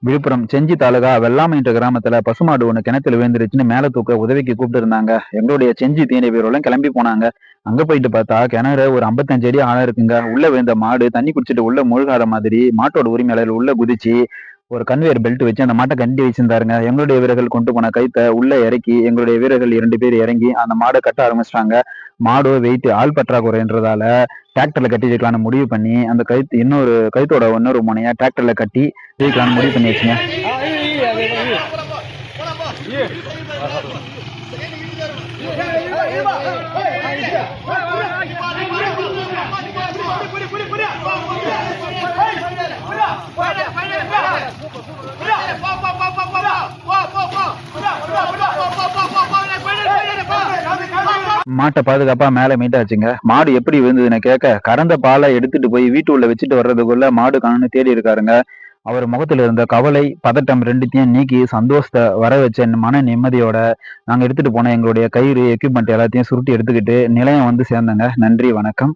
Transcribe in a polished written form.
விழுப்புரம் செஞ்சி தாலுகா வெள்ளாமைன்ற கிராமத்துல பசுமாடு ஒண்ணு கிணத்துல விழுந்துருச்சுன்னு மேல தூக்க உதவிக்கு கூப்பிட்டு இருந்தாங்க. எங்களுடைய செஞ்சி தீனை வீரர்களும் கிளம்பி போனாங்க. அங்க போயிட்டு பார்த்தா கிணறு ஒரு 55 அடி ஆழம் இருக்குங்க. உள்ள விழுந்த மாடு தண்ணி குடிச்சிட்டு உள்ள முழுகாத மாதிரி மாட்டோட உரிமையாளர் உள்ள குதிச்சு ஒரு கன்வேயர் பெல்ட் வச்சு அந்த மாட்டை கட்டி வச்சிருந்தாருங்க. எங்களுடைய வீரர்கள் கொண்டு போன கயித்தை உள்ள இறக்கி எங்களுடைய வீரர்கள் 2 பேர் இறங்கி அந்த மாடை கட்ட ஆரம்பிச்சிட்டாங்க. மாடு வெயிட் ஆள் பற்றாக்குறைன்றதால டிராக்டர்ல கட்டி வைக்கலாம்னு முடிவு பண்ணி அந்த கயித்து கயித்தோட இன்னொரு முனைய டிராக்டர்ல கட்டி வைக்கலாம்னு முடிவு பண்ணி வச்சுங்க. மாட்டை பாதுகாப்பா மேல மீட்டாச்சுங்க. மாடு எப்படி விழுந்ததுன்னு கேட்க கறந்த பாலை எடுத்துட்டு போய் வீட்டுக்குள்ள வச்சுட்டு வர்றதுக்குள்ள மாடு காணும்னு தேடி இருக்காருங்க. அவர் முகத்துல இருந்த கவலை பதட்டம் ரெண்டுத்தையும் நீக்கி சந்தோஷத்தை வர வச்ச மன நிம்மதியோட நாங்க எடுத்துட்டு போன எங்களுடைய கயிறு எக்யூப்மெண்ட் எல்லாத்தையும் சுருட்டி எடுத்துக்கிட்டு நிலையம் வந்து சேர்ந்தங்க. நன்றி, வணக்கம்.